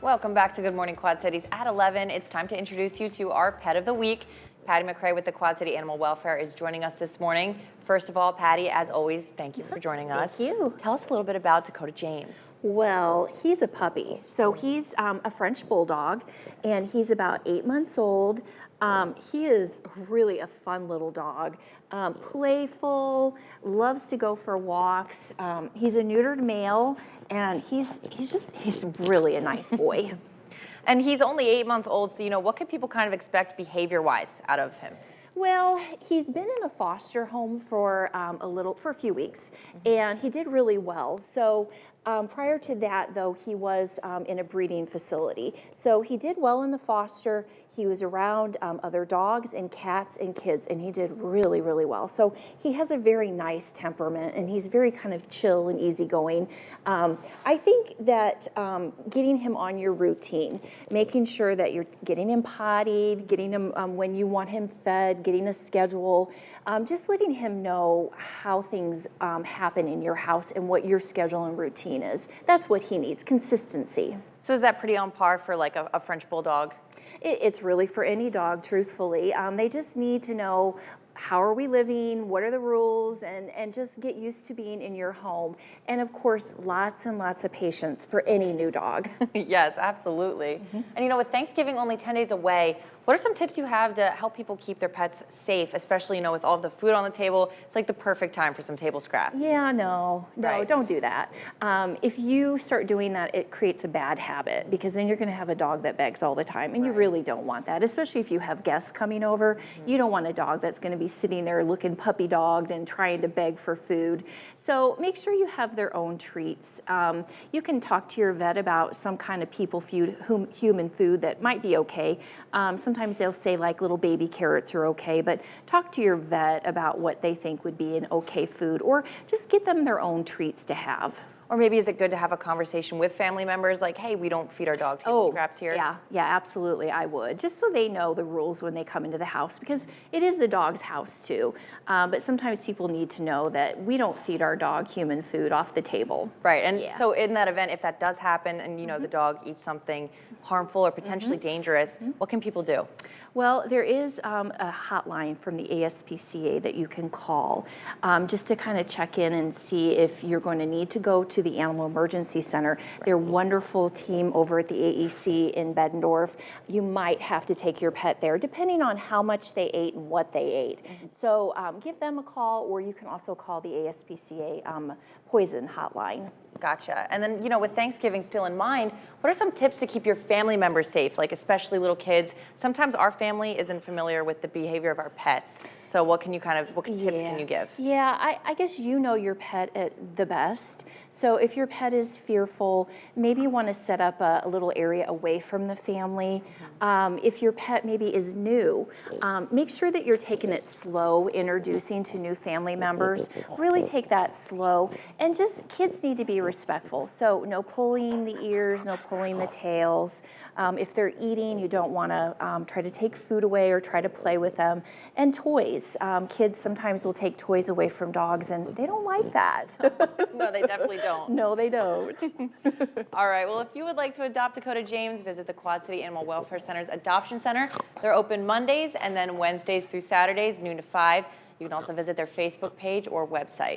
Welcome back to Good Morning Quad Cities. At 11, it's time to introduce you to our Pet of the Week. Patty McRae with the Quad City Animal Welfare is joining us this morning. First of all, Patty, as always, thank you for joining us. Thank you. Tell us a little bit about Dakota James. Well, he's a puppy. So he's a French Bulldog, and he's about 8 months old. He is really a fun little dog. Playful, loves to go for walks. He's a neutered male, and he's really a nice boy. And he's only 8 months old, so what can people kind of expect behavior-wise out of him? Well, he's been in a foster home for a few weeks, and he did really well. So prior to that, though, he was in a breeding facility. So he did well in the foster. He was around other dogs and cats and kids, and he did really, really well. So he has a very nice temperament, and he's very kind of chill and easygoing. I think that getting him on your routine, making sure that you're getting him pottied, getting him when you want him fed, getting a schedule, just letting him know how things happen in your house and what your schedule and routine is. That's what he needs, consistency. So is that pretty on par for like a French Bulldog? It's really for any dog, truthfully. They just need to know, how are we living, what are the rules, and just get used to being in your home. And of course, lots and lots of patience for any new dog. Yes, absolutely. And with Thanksgiving only 10 days away, what are some tips you have to help people keep their pets safe, especially, with all of the food on the table? It's like the perfect time for some table scraps. Yeah, no, Right. don't do that. If you start doing that, it creates a bad habit, because then you're going to have a dog that begs all the time, and you really don't want that, especially if you have guests coming over. You don't want a dog that's going to be sitting there looking puppy dogged and trying to beg for food. So make sure you have their own treats. You can talk to your vet about some kind of human food that might be okay. Sometimes they'll say like little baby carrots are okay, but talk to your vet about what they think would be an okay food, or just get them their own treats to have. Or maybe is it good to have a conversation with family members like, hey, we don't feed our dog table scraps here? Yeah, absolutely, I would. Just so they know the rules when they come into the house, because it is the dog's house too. But sometimes people need to know that we don't feed our dog human food off the table. Right, and so in that event, if that does happen and the dog eats something harmful or potentially dangerous, what can people do? Well, there is a hotline from the ASPCA that you can call just to kind of check in and see if you're going to need to go to the Animal Emergency Center. They're a wonderful team over at the AEC in Beddendorf. You might have to take your pet there, depending on how much they ate and what they ate. So give them a call, or you can also call the ASPCA poison hotline. Gotcha. And then, with Thanksgiving still in mind, what are some tips to keep your family members safe, like especially little kids? Sometimes our family isn't familiar with the behavior of our pets. So what tips can you give? Yeah, I guess you know your pet at the best. So if your pet is fearful, maybe you want to set up a little area away from the family. If your pet maybe is new, make sure that you're taking it slow, introducing to new family members. Really take that slow. And just, kids need to be respectful. So no pulling the ears, no pulling the tails. If they're eating, you don't want to try to take food away or try to play with them. And toys. Kids sometimes will take toys away from dogs, and they don't like that. No, they definitely don't. No, they don't. All right, well, if you would like to adopt Dakota James, visit the Quad City Animal Welfare Center's Adoption Center. They're open Mondays and then Wednesdays through Saturdays, noon to 5. You can also visit their Facebook page or website.